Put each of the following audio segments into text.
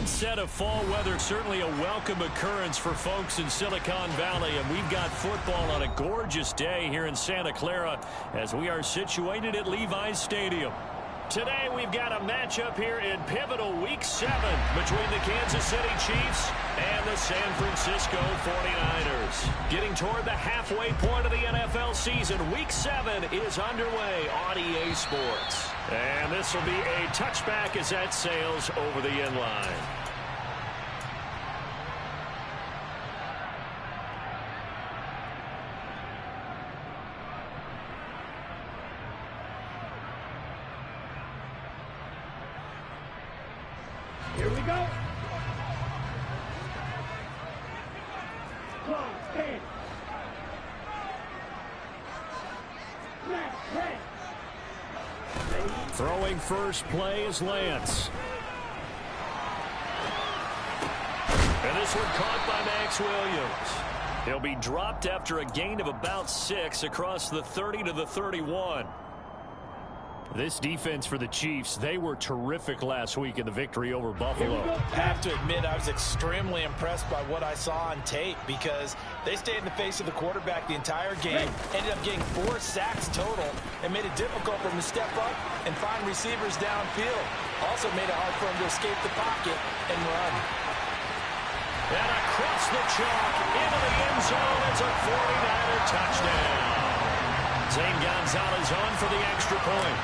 onset of fall weather, certainly a welcome occurrence for folks in Silicon Valley. And we've got football on a gorgeous day here in Santa Clara as we are situated at Levi's Stadium. Today we've got a matchup here in pivotal Week 7 between the Kansas City Chiefs and the San Francisco 49ers. Getting toward the halfway point of the NFL season, Week 7 is underway on EA Sports. And this will be a touchback as that sails over the end line. Here we go. Throwing first play is Lance. And this one caught by Max Williams. He'll be dropped after a gain of about 6 across the 30 to the 31. This defense for the Chiefs, they were terrific last week in the victory over Buffalo. I have to admit, I was extremely impressed by what I saw on tape because they stayed in the face of the quarterback the entire game, ended up getting 4 sacks total, and made it difficult for him to step up and find receivers downfield. Also made it hard for him to escape the pocket and run. And across the chalk into the end zone, it's a 49er touchdown. Zane Gonzalez on for the extra point.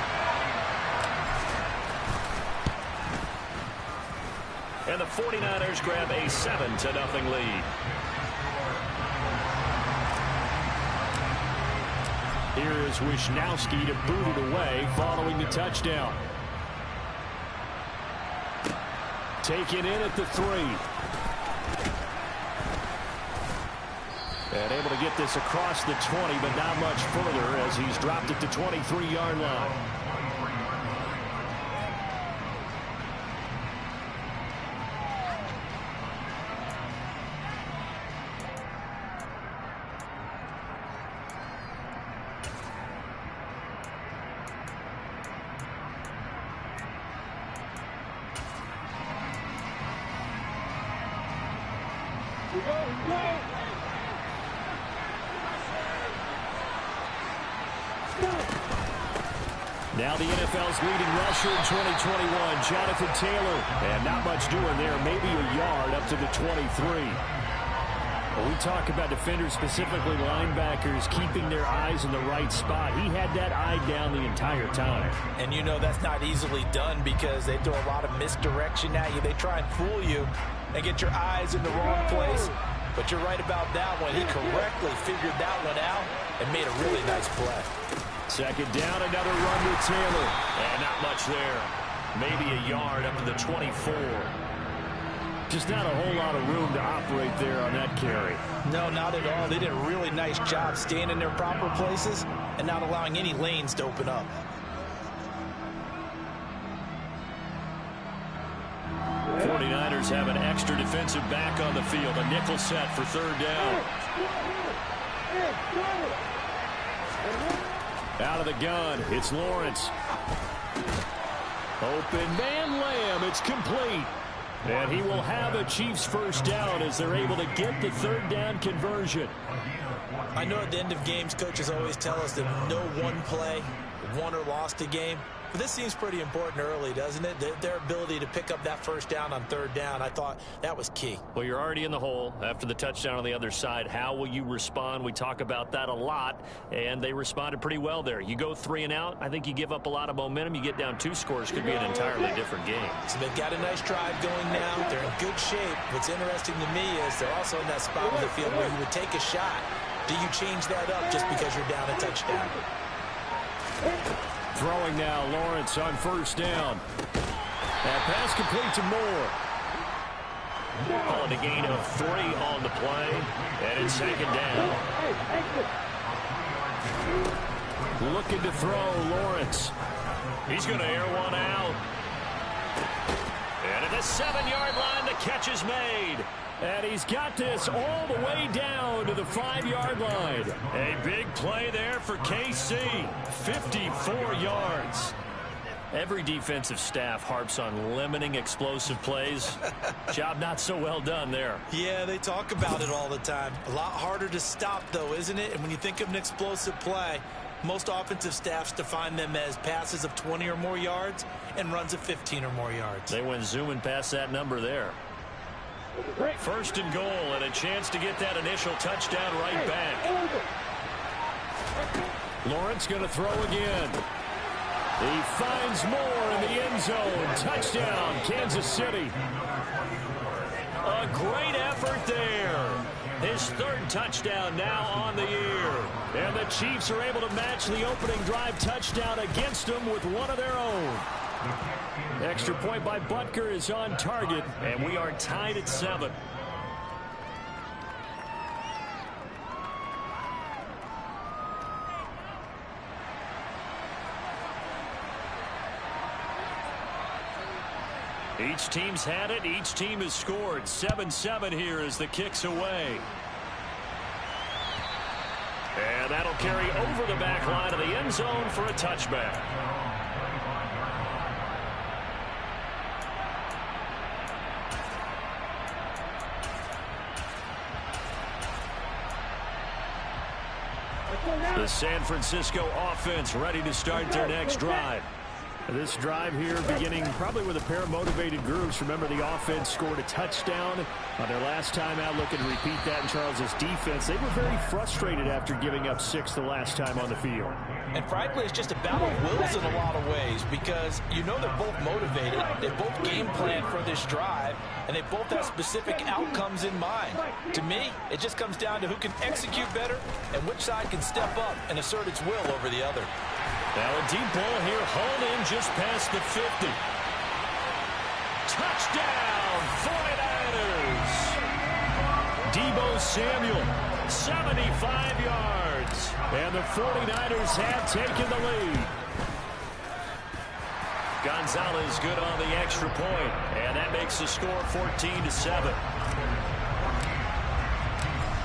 And the 49ers grab a 7-0 lead. Here is Wisnowski to boot it away following the touchdown. Taken in at the 3. And able to get this across the 20, but not much further as he's dropped it to 23-yard line. Now the NFL's leading rusher in 2021, Jonathan Taylor. And not much doing there, maybe a yard up to the 23. When we talk about defenders, specifically linebackers, keeping their eyes in the right spot. He had that eye down the entire time. And you know that's not easily done because they throw a lot of misdirection at you. They try and fool you and get your eyes in the wrong place. But you're right about that one. He correctly figured that one out and made a really nice play. Second down, another run with Taylor. And not much there. Maybe a yard up to the 24. Just not a whole lot of room to operate there on that carry. No, not at all. They did a really nice job staying in their proper places and not allowing any lanes to open up. The 49ers have an extra defensive back on the field. A nickel set for third down. Out of the gun, it's Lawrence. Open man, Lamb, it's complete. And he will have a Chiefs first down as they're able to get the third down conversion. I know at the end of games, coaches always tell us that no one play won or lost a game. But this seems pretty important early, doesn't it? Their ability to pick up that first down on third down, I thought that was key. Well, you're already in the hole after the touchdown on the other side. How will you respond? We talk about that a lot, and they responded pretty well there. You go 3 and out, I think you give up a lot of momentum. You get down 2 scores, could be an entirely different game. So they've got a nice drive going now. They're in good shape. What's interesting to me is they're also in that spot on the field where you would take a shot. Do you change that up just because you're down a touchdown? Throwing now, Lawrence on first down. That pass complete to Moore. Calling a gain of 3 on the play, and it's second down. Looking to throw, Lawrence. He's going to air one out. And at the 7-yard line, the catch is made. And he's got this all the way down to the 5-yard line. A big play there for KC. 54 yards. Every defensive staff harps on limiting explosive plays. Job not so well done there. Yeah, they talk about it all the time. A lot harder to stop, though, isn't it? And when you think of an explosive play, most offensive staffs define them as passes of 20 or more yards and runs of 15 or more yards. They went zooming past that number there. First and goal, and a chance to get that initial touchdown right back. Lawrence going to throw again. He finds more in the end zone. Touchdown, Kansas City. A great effort there. His third touchdown now on the year. And the Chiefs are able to match the opening drive touchdown against them with one of their own. Extra point by Butker is on target, and we are tied at 7. Each team's had it. Each team has scored. 7-7 here as the kick's away. And that'll carry over the back line of the end zone for a touchback. The San Francisco offense ready to start their next drive. This drive here beginning probably with a pair of motivated groups. Remember, the offense scored a touchdown on their last time out. Looking to repeat that in Charles's defense. They were very frustrated after giving up 6 the last time on the field. And frankly, it's just a battle of wills in a lot of ways because you know they're both motivated. They both game plan for this drive, and they both have specific outcomes in mind. To me, it just comes down to who can execute better and which side can step up and assert its will over the other. Now a deep ball here, hauled in just past the 50. Touchdown, 49ers! Deebo Samuel, 75 yards. And the 49ers have taken the lead. Gonzalez good on the extra point, and that makes the score 14-7.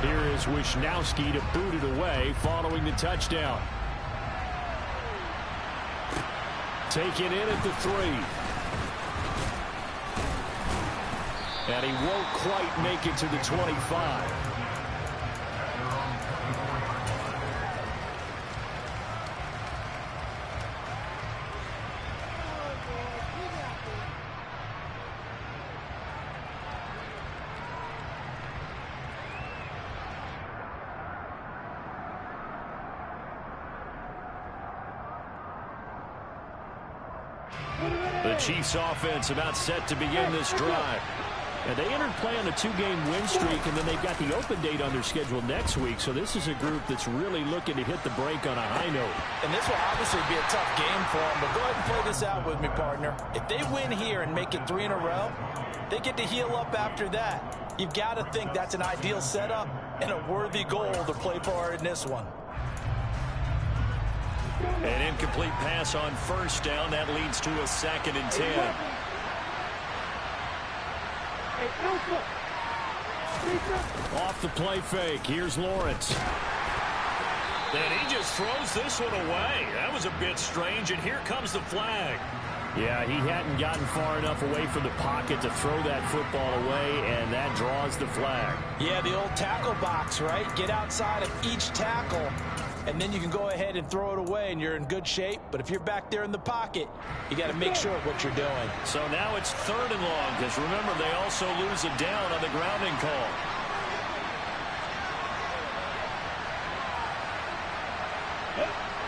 Here is Wisnowski to boot it away following the touchdown. Taken in at the 3. And he won't quite make it to the 25. The Chiefs offense about set to begin this drive. And they entered play on a 2-game win streak, and then they've got the open date on their schedule next week. So this is a group that's really looking to hit the break on a high note. And this will obviously be a tough game for them, but go ahead and play this out with me, partner. If they win here and make it 3 in a row, they get to heal up after that. You've got to think that's an ideal setup and a worthy goal to play for in this one. An incomplete pass on first down. That leads to a 2nd and 10. Off the play fake. Here's Lawrence. And he just throws this one away. That was a bit strange, and here comes the flag. Yeah, he hadn't gotten far enough away from the pocket to throw that football away, and that draws the flag. Yeah, the old tackle box, right? Get outside of each tackle, and then you can go ahead and throw it away, and you're in good shape. But if you're back there in the pocket, you got to make sure of what you're doing. So now it's 3rd and long, because remember, they also lose a down on the grounding call.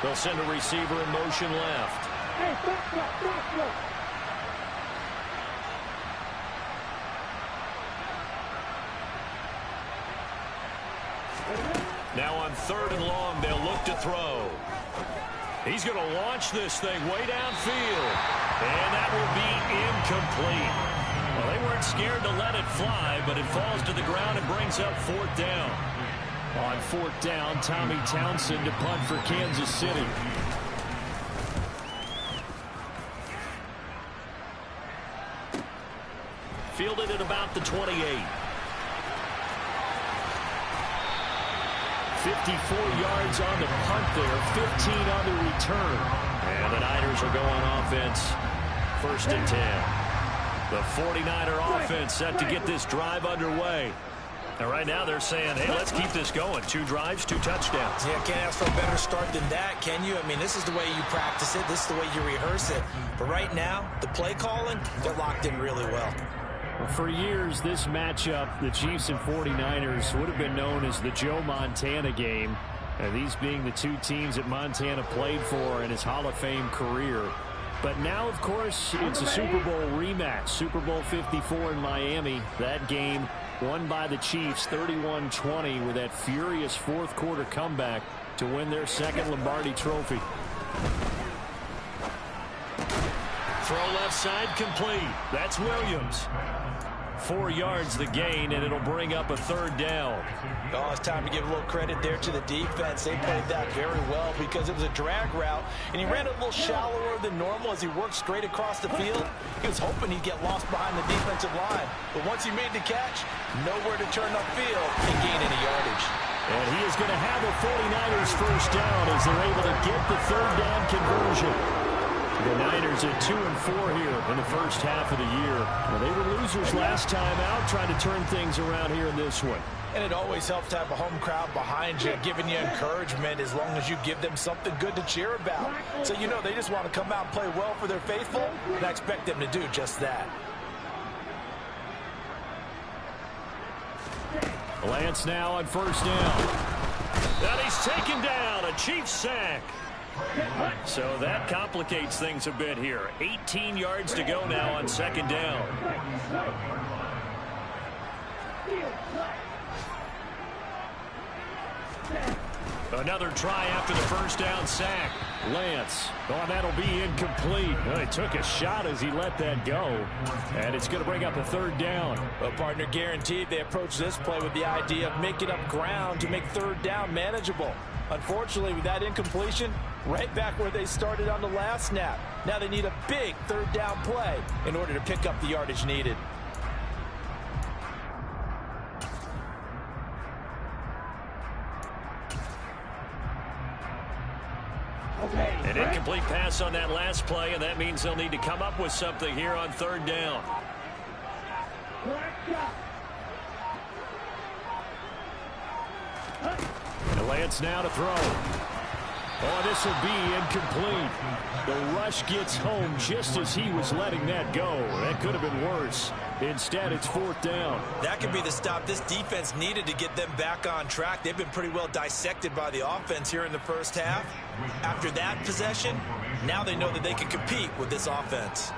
They'll send a receiver in motion left. Now on 3rd and long, they'll look to throw. He's going to launch this thing way downfield. And that will be incomplete. Well, they weren't scared to let it fly, but it falls to the ground and brings up 4th down. On 4th down, Tommy Townsend to punt for Kansas City. Fielded at about the 28. 54 yards on the punt there, 15 on the return. And the Niners will go on offense. 1st and 10. The 49er offense set to get this drive underway. And right now they're saying, hey, let's keep this going. 2 drives, 2 touchdowns. Yeah, can't ask for a better start than that, can you? I mean, this is the way you practice it. This is the way you rehearse it. But right now, the play calling, they're locked in really well. For years, this matchup, the Chiefs and 49ers, would have been known as the Joe Montana game. And these being the 2 teams that Montana played for in his Hall of Fame career. But now, of course, it's a Super Bowl rematch. Super Bowl 54 in Miami. That game won by the Chiefs 31-20 with that furious 4th quarter comeback to win their 2nd Lombardi trophy. Throw left side complete. That's Williams. 4 yards the gain, and it'll bring up a 3rd down. Oh, it's time to give a little credit there to the defense. They played that very well because it was a drag route, and he ran a little shallower than normal as he worked straight across the field. He was hoping he'd get lost behind the defensive line, but once he made the catch, nowhere to turn upfield and gain any yardage. And he is going to have a 49ers 1st down as they're able to get the 3rd down conversion. The Niners at 2-4 here in the first half of the year. Well, they were losers last time out, trying to turn things around here in this one. And it always helps to have a home crowd behind you, giving you encouragement as long as you give them something good to cheer about. So you know they just want to come out and play well for their faithful, and I expect them to do just that. Lance now on 1st down. And he's taken down, a Chiefs sack. So that complicates things a bit here. 18 yards to go now on 2nd down. Another try after the 1st down sack. Lance. Oh, that'll be incomplete. Well, he took a shot as he let that go. And it's going to bring up a 3rd down. Well, partner, guaranteed they approach this play with the idea of making up ground to make 3rd down manageable. Unfortunately, with that incompletion, right back where they started on the last snap. Now they need a big 3rd down play in order to pick up the yardage needed. An incomplete pass on that last play, and that means they'll need to come up with something here on 3rd down. And Lance now to throw. Oh, this will be incomplete. The rush gets home just as he was letting that go. That could have been worse. Instead, it's 4th down. That could be the stop this defense needed to get them back on track. They've been pretty well dissected by the offense here in the first half. After that possession, now they know that they can compete with this offense.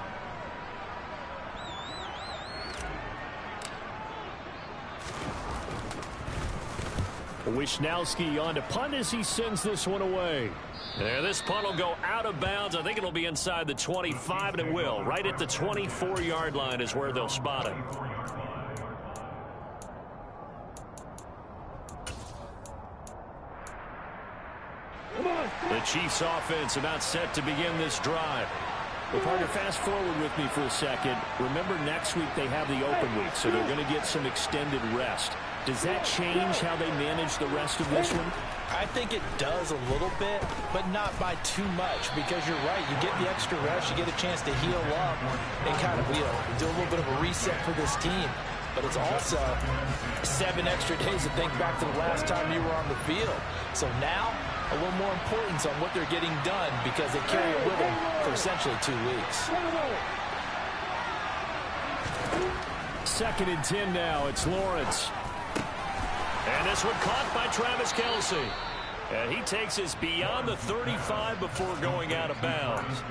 Wisnowski on to punt as he sends this one away. There, this punt will go out of bounds. I think it'll be inside the 25, and it will. Right at the 24-yard line is where they'll spot it. The Chiefs offense about set to begin this drive. Well, partner, fast forward with me for a second. Remember, next week they have the open week, so they're going to get some extended rest. Does that change how they manage the rest of this one? I think it does a little bit, but not by too much, because you're right. You get the extra rest, you get a chance to heal up and kind of, do a little bit of a reset for this team. But it's also 7 extra days to think back to the last time you were on the field. So now, a little more importance on what they're getting done because they carry it with them for essentially 2 weeks. 2nd and 10 now. It's Lawrence. And this one caught by Travis Kelce. And he takes us beyond the 35 before going out of bounds.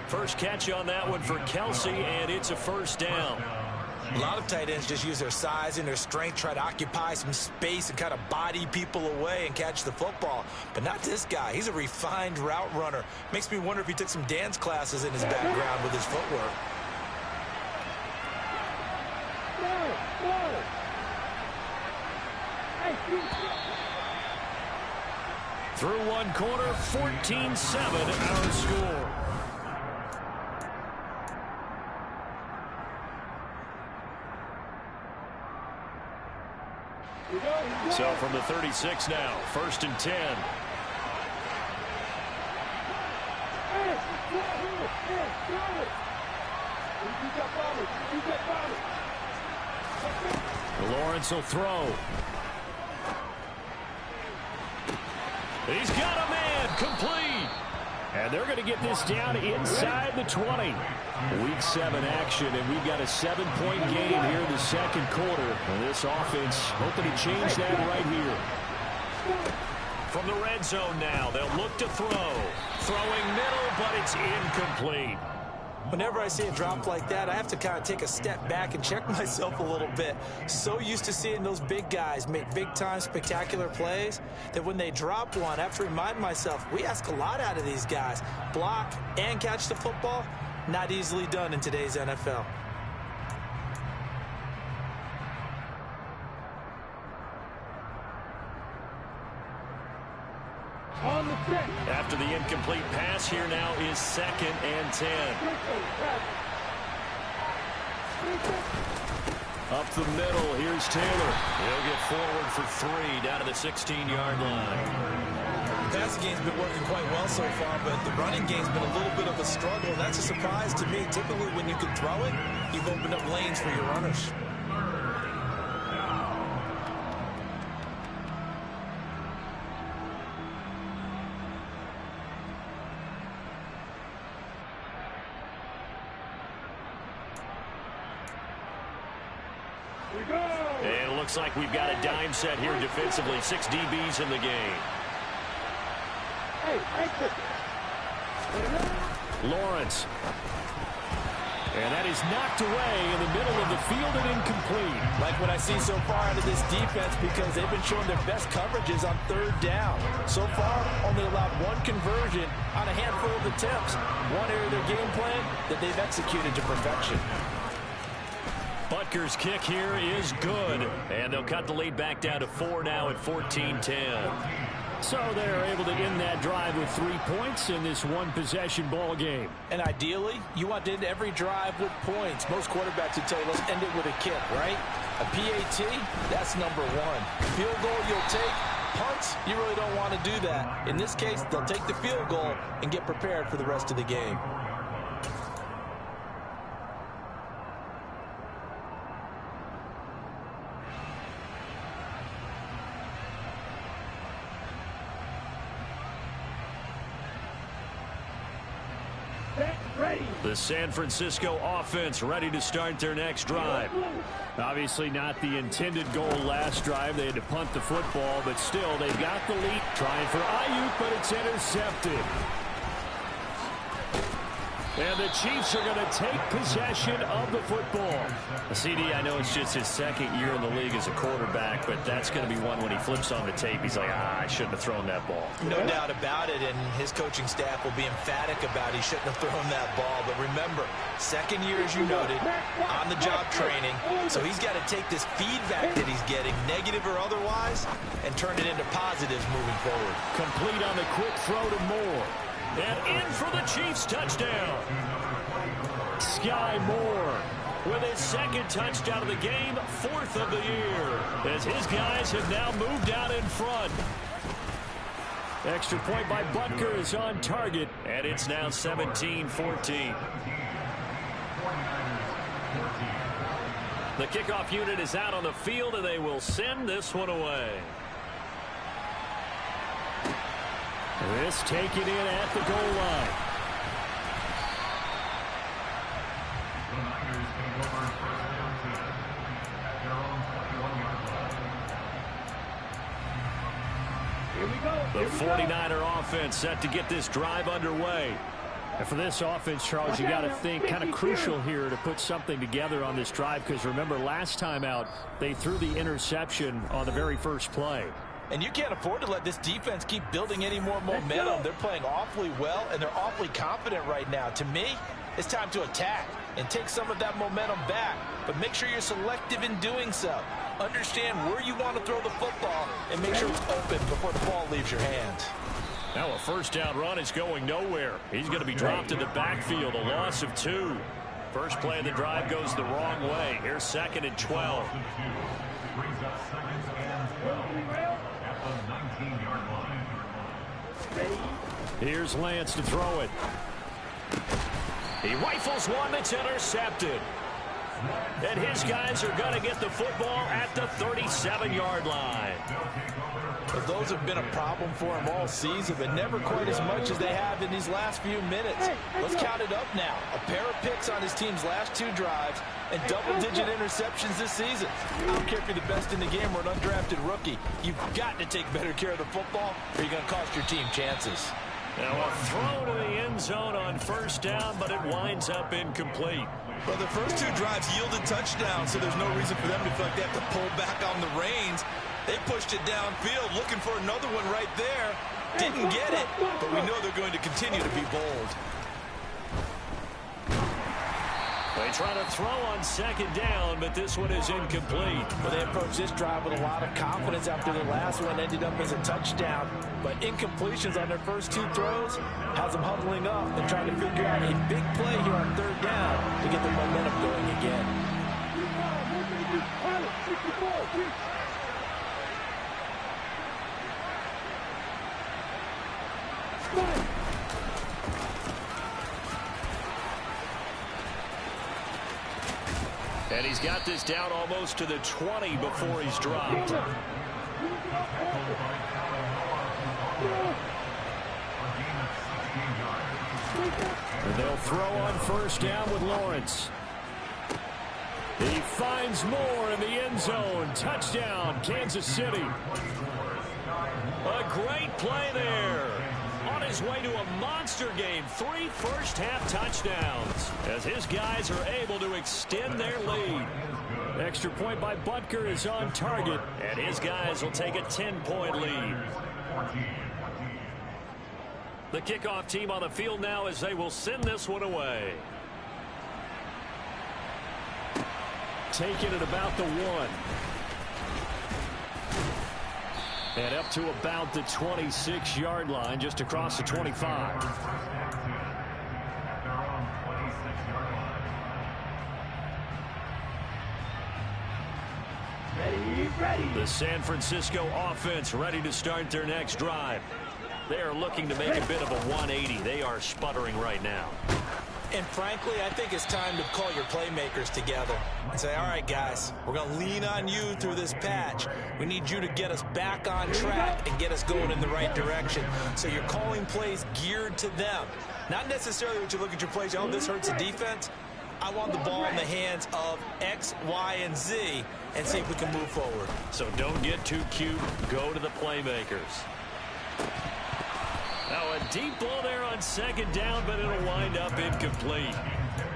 First catch on that one for Kelce, and it's a 1st down. A lot of tight ends just use their size and their strength, try to occupy some space and kind of body people away and catch the football. But not this guy. He's a refined route runner. Makes me wonder if he took some dance classes in his background with his footwork. Through one quarter, 14-7 our score. So from the 36 now, 1st and 10. Lawrence will throw. He's got a man, complete. And they're going to get this down inside the 20. Week 7 action, and we've got a 7-point game here in the second quarter. And this offense hoping to change that right here. From the red zone now, they'll look to throw. Throwing middle, but it's incomplete. Whenever I see a drop like that, I have to kind of take a step back and check myself a little bit. So used to seeing those big guys make big-time spectacular plays that when they drop one, I have to remind myself, we ask a lot out of these guys. Block and catch the football, not easily done in today's NFL. After the incomplete pass, here now is 2nd and 10. Up the middle, here's Taylor. He'll get forward for 3 down to the 16-yard line. The passing game's been working quite well so far, but the running game's been a little bit of a struggle, and that's a surprise to me. Typically, when you can throw it, you've opened up lanes for your runners. And it looks like we've got a dime set here defensively. 6 DBs in the game. Lawrence. And that is knocked away in the middle of the field and incomplete. Like what I see so far out of this defense, because they've been showing their best coverages on 3rd down. So far, only allowed 1 conversion on a handful of attempts. One area of their game plan that they've executed to perfection. Butker's kick here is good. And they'll cut the lead back down to 4 now at 14-10. So they're able to end that drive with 3 points in this one-possession ball game. And ideally, you want to end every drive with points. Most quarterbacks would tell you, let's end it with a kick, right? A PAT, that's number 1. Field goal you'll take. Punts, you really don't want to do that. In this case, they'll take the field goal and get prepared for the rest of the game. The San Francisco offense ready to start their next drive. Obviously not the intended goal last drive. They had to punt the football, but still they've got the lead. Trying for Ayuk, but it's intercepted. And the Chiefs are going to take possession of the football. CD, I know it's just his 2nd year in the league as a quarterback, but that's going to be one when he flips on the tape. He's like, I shouldn't have thrown that ball. No doubt about it, and his coaching staff will be emphatic about he shouldn't have thrown that ball. But remember, 2nd year, as you noted, on-the-job training. So he's got to take this feedback that he's getting, negative or otherwise, and turn it into positives moving forward. Complete on the quick throw to Moore. And in for the Chiefs touchdown. Sky Moore with his 2nd touchdown of the game, 4th of the year, as his guys have now moved out in front. Extra point by Butker is on target, and it's now 17-14. The kickoff unit is out on the field, and they will send this one away. This taken in at the goal line. The 49er offense set to get this drive underway. And for this offense, Charles, you got to think kind of crucial here to put something together on this drive, because remember last time out they threw the interception on the very first play. And you can't afford to let this defense keep building any more momentum. They're playing awfully well, and they're awfully confident right now. To me, it's time to attack and take some of that momentum back. But make sure you're selective in doing so. Understand where you want to throw the football and make sure it's open before the ball leaves your hands. Now a first down run is going nowhere. He's going to be dropped in the backfield, a loss of 2. First play of the drive goes the wrong way. Here's 2nd and 12. Here's Lance to throw it. He rifles one that's intercepted. And his guys are going to get the football at the 37-yard line. But those have been a problem for him all season, but never quite as much as they have in these last few minutes. Let's count it up now. A pair of picks on his team's last 2 drives and double-digit interceptions this season. I don't care if you're the best in the game or an undrafted rookie. You've got to take better care of the football or you're going to cost your team chances. Now a throw to the end zone on first down, but it winds up incomplete. Well, the first 2 drives yielded touchdowns, so there's no reason for them to feel like they have to pull back on the reins. They pushed it downfield, looking for another one right there. Didn't get it, but we know they're going to continue to be bold. They try to throw on second down, but this one is incomplete. Well, they approached this drive with a lot of confidence after the last one ended up as a touchdown. But incompletions on their first 2 throws has them huddling up and trying to figure out a big play here on third down to get the momentum going again. And he's got this down almost to the 20 before he's dropped. And they'll throw on first down with Lawrence. He finds Moore in the end zone. Touchdown, Kansas City. A great play there. On his way to a monster game, 3 first-half touchdowns as his guys are able to extend their lead. Extra point by Butker is on target, and his guys will take a 10-point lead. The kickoff team on the field now as they will send this one away. Taking it about the 1. And up to about the 26-yard line, just across the 25. Ready. The San Francisco offense ready to start their next drive. They are looking to make a bit of a 180. They are sputtering right now. And frankly, I think it's time to call your playmakers together and say, all right, guys, we're going to lean on you through this patch. We need you to get us back on track and get us going in the right direction. So you're calling plays geared to them. Not necessarily what you look at your plays, oh, this hurts the defense. I want the ball in the hands of X, Y, and Z and see if we can move forward. So don't get too cute. Go to the playmakers. Now a deep ball there on second down, but it'll wind up incomplete.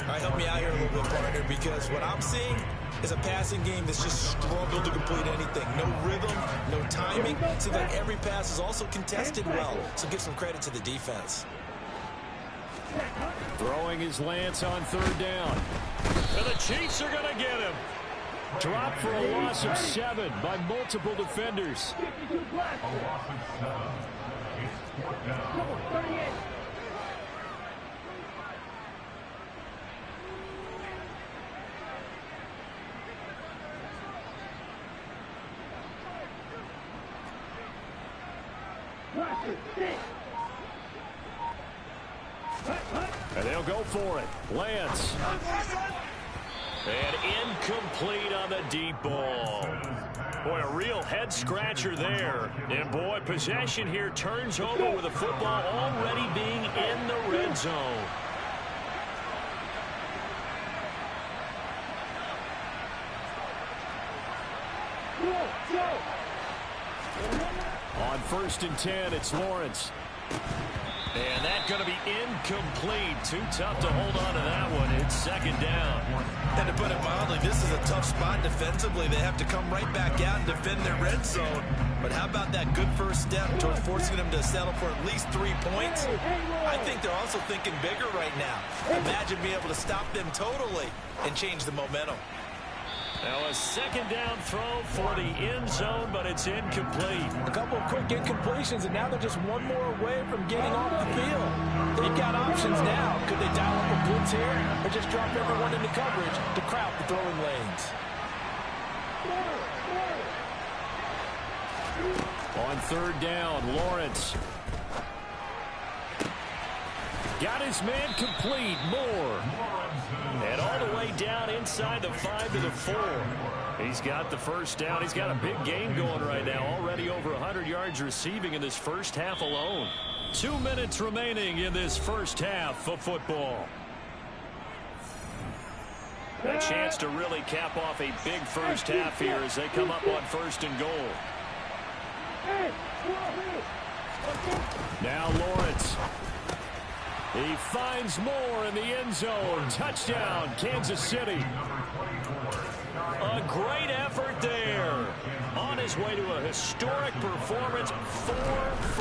All right, help me out here a little bit, partner, because what I'm seeing is a passing game that's just struggled to complete anything. No rhythm, no timing. Seems like every pass is also contested well, so give some credit to the defense. Throwing his Lance on third down. And the Chiefs are going to get him. Dropped for a loss of 7 by multiple defenders. And they'll go for it. Lance. And incomplete on the deep ball. Boy, a real head-scratcher there. And, boy, possession here turns over with the football already being in the red zone. On 1st and 10, it's Lawrence. And that's going to be incomplete. Too tough to hold on to that one. It's second down. And to put it mildly, this is a tough spot defensively. They have to come right back out and defend their red zone. But how about that good first step towards forcing them to settle for at least 3 points? I think they're also thinking bigger right now. Imagine being able to stop them totally and change the momentum. Now a second down throw for the end zone, but it's incomplete. A couple of quick incompletions, and now they're just one more away from getting off the field. They've got options now. Could they dial up a blitz here or just drop everyone into coverage to crowd the throwing lanes? On third down, Lawrence. Got his man complete. Moore. And all the way down inside the 5 to the 4. He's got the first down. He's got a big game going right now. Already over 100 yards receiving in this first half alone. 2 minutes remaining in this first half of football. A chance to really cap off a big first half here as they come up on 1st and goal. Now Lawrence. He finds Moore in the end zone. Touchdown, Kansas City. A great effort there. On his way to a historic performance, 4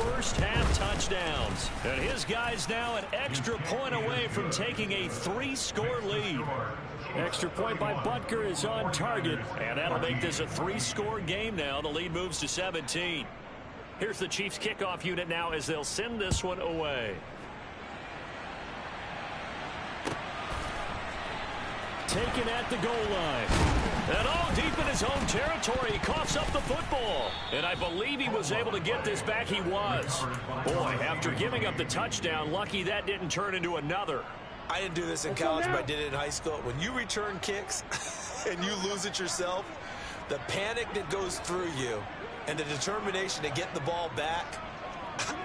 first-half touchdowns. And his guys now an extra point away from taking a 3-score lead. Extra point by Butker is on target, and that'll make this a 3-score game now. The lead moves to 17. Here's the Chiefs kickoff unit now as they'll send this one away. Taken at the goal line. And all deep in his own territory, he coughs up the football. And I believe he was able to get this back. He was. Boy, after giving up the touchdown, lucky that didn't turn into another. I didn't do this in college, but I did it in high school. When you return kicks and you lose it yourself, the panic that goes through you and the determination to get the ball back,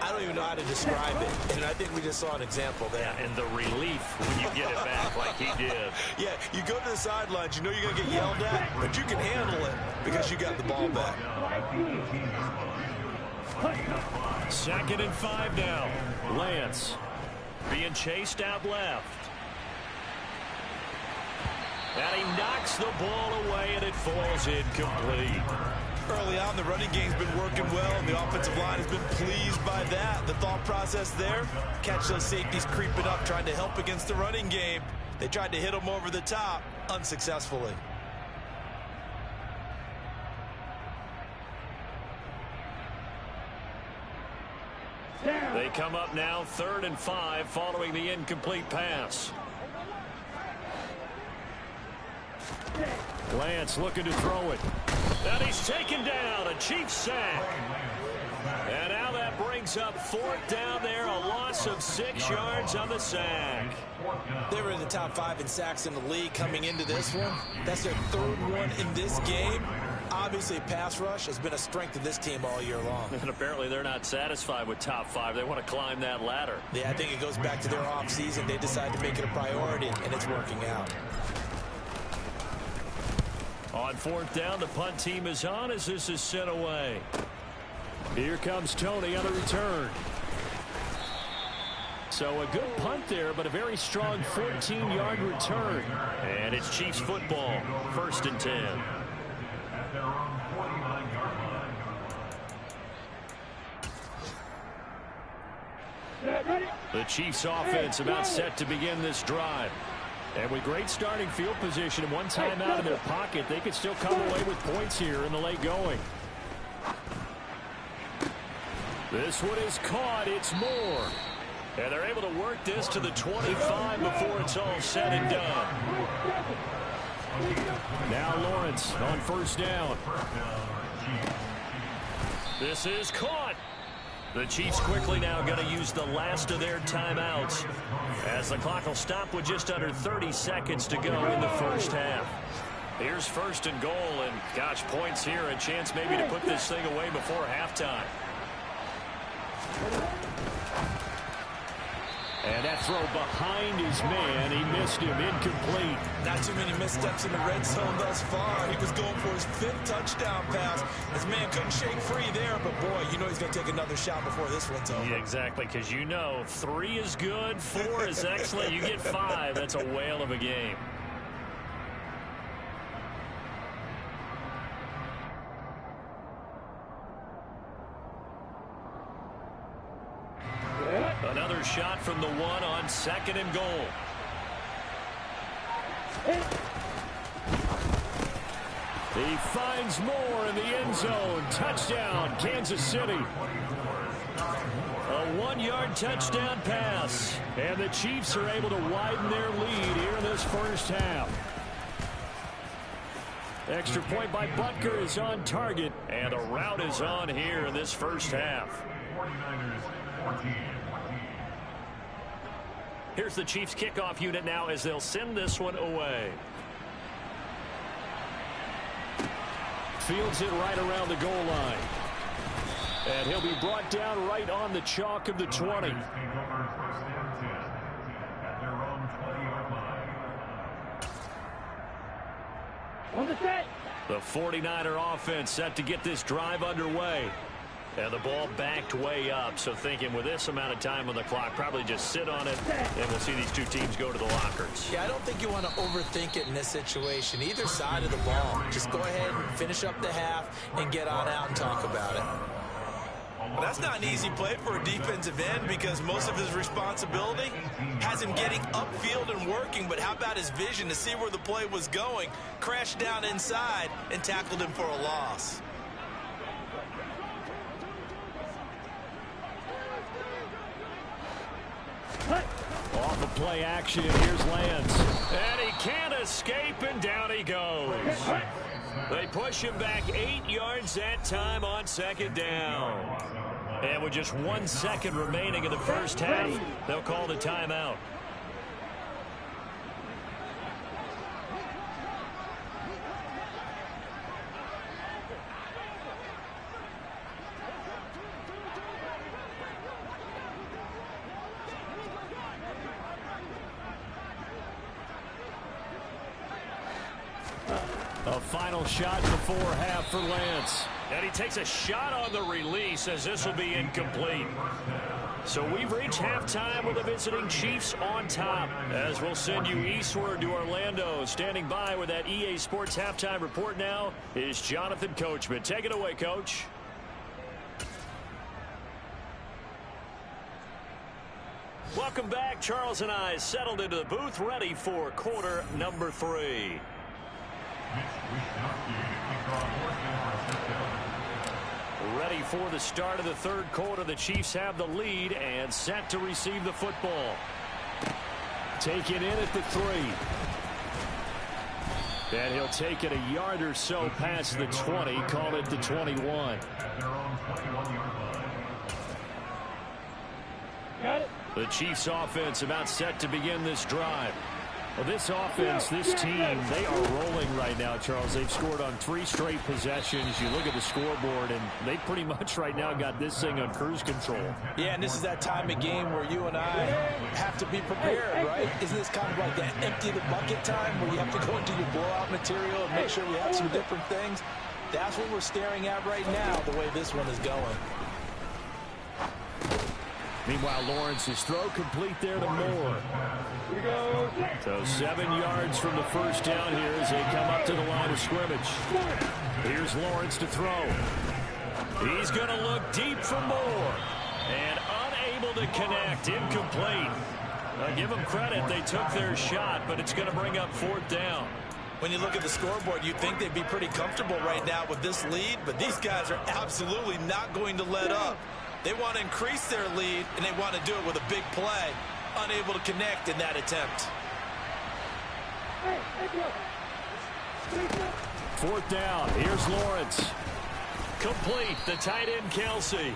I don't even know how to describe it. And I think we just saw an example there. Yeah, and the relief when you get it back like he did. Yeah, you go to the sidelines, you know you're going to get yelled at, but you can handle it because you got the ball back. 2nd and 5 now. Lance being chased out left. And he knocks the ball away, and it falls incomplete. Early on, the running game's been working well, and the offensive line has been pleased by that. The thought process there, catch those safeties creeping up, trying to help against the running game. They tried to hit them over the top, unsuccessfully. They come up now 3rd and 5 following the incomplete pass. Lance looking to throw it. And he's taken down. A Chiefs sack. And now that brings up 4th down there. A loss of 6 yards on the sack. They were in the top 5 in sacks in the league coming into this one. That's their 3rd one in this game. Obviously, pass rush has been a strength of this team all year long. And apparently they're not satisfied with top 5. They want to climb that ladder. Yeah, I think it goes back to their offseason. They decided to make it a priority, and it's working out. On 4th down, the punt team is on as this is sent away. Here comes Tony on the return. So a good punt there, but a very strong 14-yard return. And it's Chiefs football, 1st and 10. The Chiefs offense about set to begin this drive. And with great starting field position and one timeout in their pocket, they could still come away with points here in the late going. This one is caught. It's Moore. And they're able to work this to the 25 before it's all said and done. Now Lawrence on 1st down. This is caught. The Chiefs quickly now going to use the last of their timeouts as the clock will stop with just under 30 seconds to go in the first half. Here's 1st and goal, and gosh, points here, a chance maybe to put this thing away before halftime. And that throw behind his man, he missed him, incomplete. Not too many missteps in the red zone thus far. He was going for his 5th touchdown pass. His man couldn't shake free there, but boy, you know he's going to take another shot before this one's over. Yeah, exactly, because you know 3 is good, 4 is excellent. You get 5, that's a whale of a game. Another shot from the 1 on 2nd and goal. He finds Moore in the end zone. Touchdown, Kansas City. A 1-yard touchdown pass. And the Chiefs are able to widen their lead here in this first half. Extra point by Butker is on target. And a rout is on here in this first half. Here's the Chiefs kickoff unit now as they'll send this one away. Fields it right around the goal line. And he'll be brought down right on the chalk of the 20. The 49er offense set to get this drive underway. And the ball backed way up, so thinking with this amount of time on the clock, probably just sit on it, and we'll see these two teams go to the lockers. Yeah, I don't think you want to overthink it in this situation. Either side of the ball. Just go ahead and finish up the half and get on out and talk about it. Well, that's not an easy play for a defensive end because most of his responsibility has him getting upfield and working, but how about his vision to see where the play was going, crashed down inside, and tackled him for a loss. Off of play action, here's Lance. And he can't escape, and down he goes. They push him back 8 yards that time on second down. And with just 1 second remaining in the first half, they'll call the timeout. A final shot before half for Lance. And he takes a shot on the release as this will be incomplete. So we've reached halftime with the visiting Chiefs on top. As we'll send you eastward to Orlando. Standing by with that EA Sports halftime report now is Jonathan Coachman. Take it away, Coach. Welcome back. Charles and I settled into the booth ready for quarter number 3. Ready for the start of the third quarter. The Chiefs have the lead and set to receive the football. Taken in at the 3. And he'll take it a yard or so past the 20. Call it the 21. Got it. The Chiefs offense about set to begin this drive. Well, this offense, this team, they are rolling right now, Charles. They've scored on 3 straight possessions. You look at the scoreboard, and they pretty much right now got this thing on cruise control. Yeah, and this is that time of game where you and I have to be prepared, right? Isn't this kind of like that empty the bucket time where you have to go into your blowout material and make sure we have some different things? That's what we're staring at right now, the way this one is going. Meanwhile, Lawrence's throw complete there to Moore. So 7 yards from the first down here as they come up to the line of scrimmage. Here's Lawrence to throw. He's going to look deep for Moore. And unable to connect. Incomplete. Give them credit. They took their shot, but it's going to bring up 4th down. When you look at the scoreboard, you'd think they'd be pretty comfortable right now with this lead, but these guys are absolutely not going to let up. They want to increase their lead, and they want to do it with a big play. Unable to connect in that attempt. 4th down. Here's Lawrence. Complete. The tight end, Kelsey.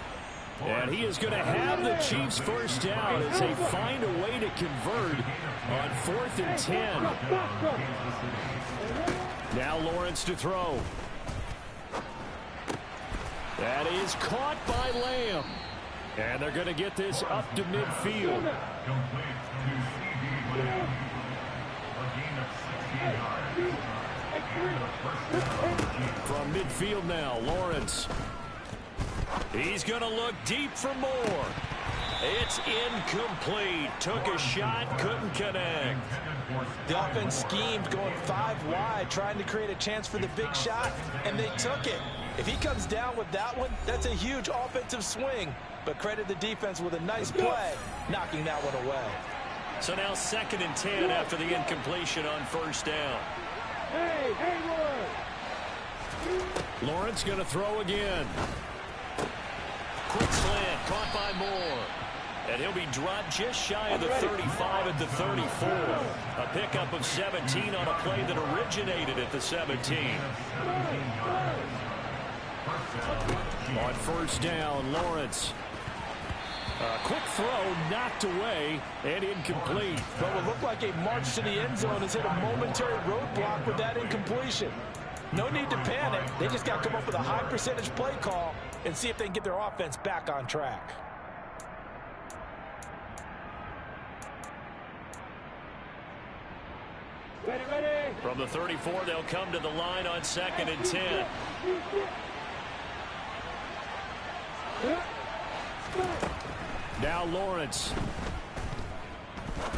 And he is going to have the Chiefs first down as they find a way to convert on 4th and 10. Now Lawrence to throw. That is caught by Lamb. And they're going to get this up to midfield. From midfield now, Lawrence. He's going to look deep for Moore. It's incomplete. Took a shot, couldn't connect. The offense schemed going 5 wide, trying to create a chance for the big shot, and they took it. If he comes down with that one, that's a huge offensive swing. But credit the defense with a nice play, knocking that one away. So now 2nd and 10 after the incompletion on first down. Lawrence going to throw again. Quick slant, caught by Moore. And he'll be dropped just shy of the 35 at the 34. A pickup of 17 on a play that originated at the 17. On first down, Lawrence. Quick throw knocked away and incomplete. But what looked like a march to the end zone has hit a momentary roadblock with that incompletion. No need to panic. They just got to come up with a high percentage play call and see if they can get their offense back on track. Ready. From the 34, they'll come to the line on 2nd and 10. Now Lawrence.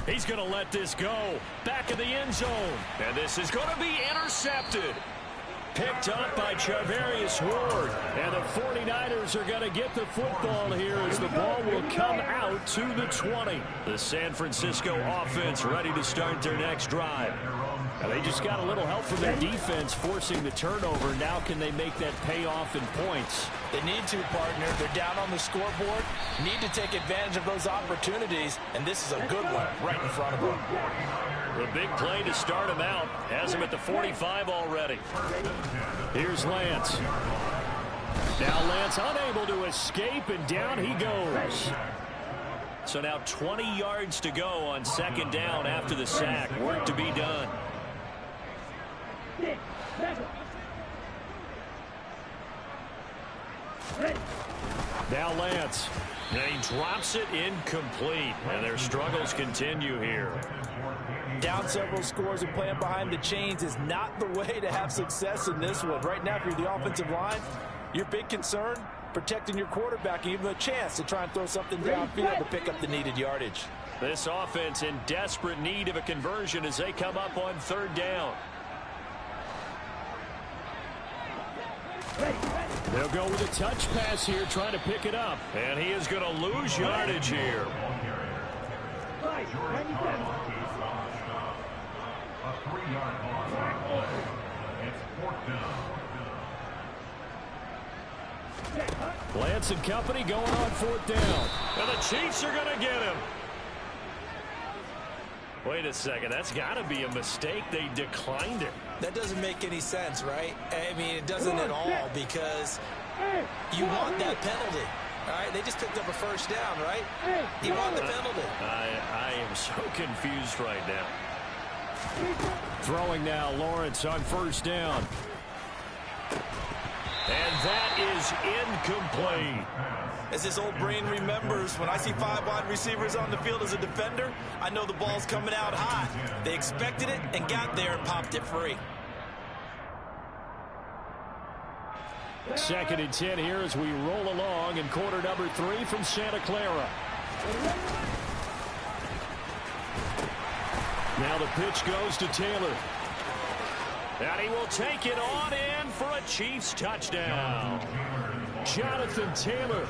He's going to let this go. Back in the end zone. And this is going to be intercepted. Picked up by Charvarius Ward. And the 49ers are going to get the football here as the ball will come out to the 20. The San Francisco offense ready to start their next drive. Now they just got a little help from their defense forcing the turnover. Now can they make that pay off in points? They need to, partner. They're down on the scoreboard. Need to take advantage of those opportunities, and this is a good one right in front of them. The big play to start him out. Has him at the 45 already. Here's Lance. Now Lance unable to escape, and down he goes. So now 20 yards to go on 2nd down after the sack. Work to be done. Now Lance. And he drops it incomplete. And their struggles continue here. Down several scores and playing behind the chains is not the way to have success in this one. Right now, if you're the offensive line, your big concern, protecting your quarterback and give him a chance to try and throw something downfield to pick up the needed yardage. This offense in desperate need of a conversion as they come up on 3rd down. They'll go with a touch pass here, trying to pick it up. And he is going to lose yardage here. Lance and company going on 4th down. And the Chiefs are going to get him. Wait a second. That's got to be a mistake. They declined it. That doesn't make any sense, right? I mean, it doesn't at all, because you want that penalty. All right, they just picked up a 1st down, right? You want the penalty. I am so confused right now. Throwing now, Lawrence on 1st down. And that is incomplete. As this old brain remembers, when I see 5 wide receivers on the field as a defender, I know the ball's coming out hot. They expected it and got there and popped it free. 2nd and 10 here as we roll along in quarter number 3 from Santa Clara. Now the pitch goes to Taylor. And he will take it on in for a Chiefs touchdown. Jonathan Taylor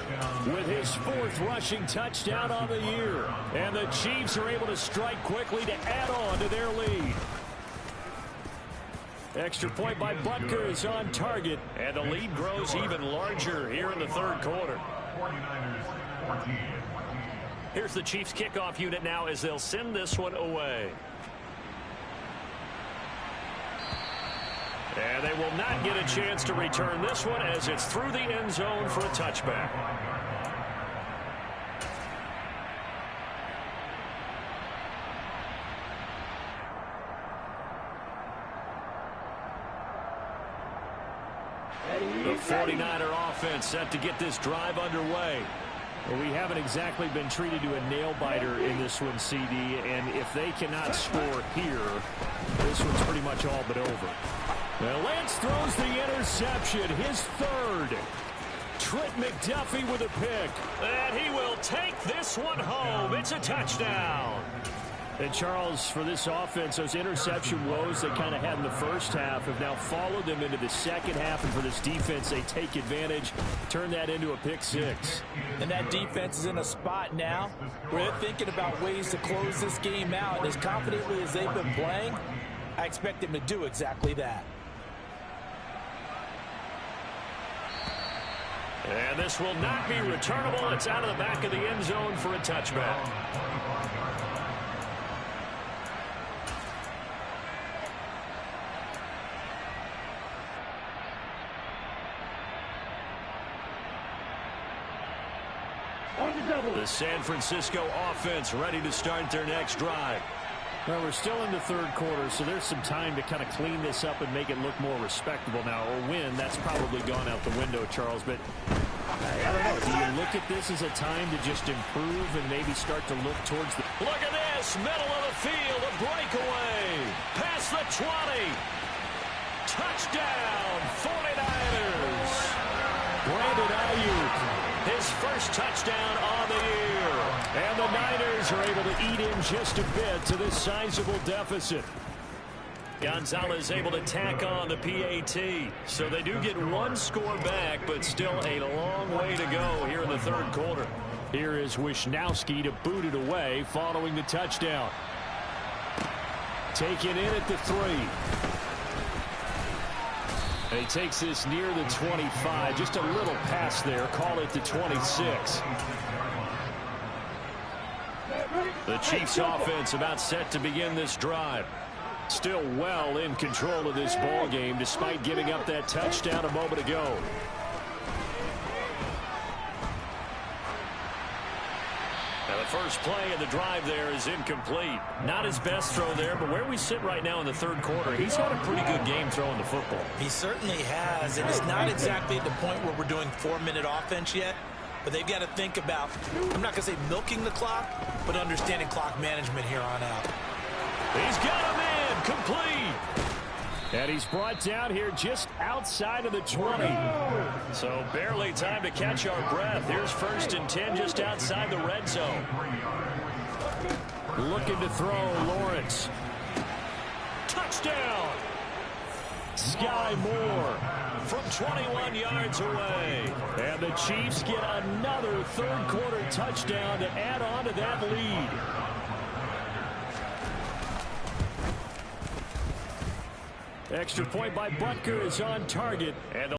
with his 4th rushing touchdown on the year. And the Chiefs are able to strike quickly to add on to their lead. Extra point by Butker is on target. And the lead grows even larger here in the 3rd quarter. Here's the Chiefs kickoff unit now as they'll send this one away. And they will not get a chance to return this one as it's through the end zone for a touchback. The 49er offense set to get this drive underway. Well, we haven't exactly been treated to a nail-biter in this one, CD, and if they cannot score here, this one's pretty much all but over. Well, Lance throws the interception, his 3rd. Trent McDuffie with a pick. And he will take this one home. It's a touchdown. And, Charles, for this offense, those interception woes they kind of had in the first half have now followed them into the second half. And for this defense, they take advantage, turn that into a pick 6. And that defense is in a spot now where they're thinking about ways to close this game out. And as confidently as they've been playing, I expect them to do exactly that. And this will not be returnable. It's out of the back of the end zone for a touchback. The San Francisco offense ready to start their next drive. Well, we're still in the third quarter, so there's some time to kind of clean this up and make it look more respectable now. A win, that's probably gone out the window, Charles. But I don't know. Do you look at this as a time to just improve and maybe start to look towards the... Look at this. Middle of the field. A breakaway. Past the 20. Touchdown, 49ers. Brandon Ayuk, his first touchdown on the year. And the Niners are able to eat in just a bit to this sizable deficit. Gonzalez able to tack on the PAT. So they do get one score back, but still a long way to go here in the third quarter. Here is Wisnowski to boot it away following the touchdown. Taken in at the 3. And he takes this near the 25. Just a little pass there. Call it the 26. The Chiefs offense about set to begin this drive. Still well in control of this ball game despite giving up that touchdown a moment ago. Now the first play of the drive there is incomplete. Not his best throw there, but where we sit right now in the third quarter, he's had a pretty good game throwing the football. He certainly has, and it's not exactly at the point where we're doing 4-minute offense yet, but they've got to think about, I'm not going to say milking the clock, but understanding clock management here on out. He's got him in, complete. And he's brought down here just outside of the 20. So barely time to catch our breath. Here's 1st and 10 just outside the red zone. Looking to throw, Lawrence. Touchdown! Sky Moore from 21 yards away. And the Chiefs get another third quarter touchdown to add on to that lead. Extra point by Butker is on target. And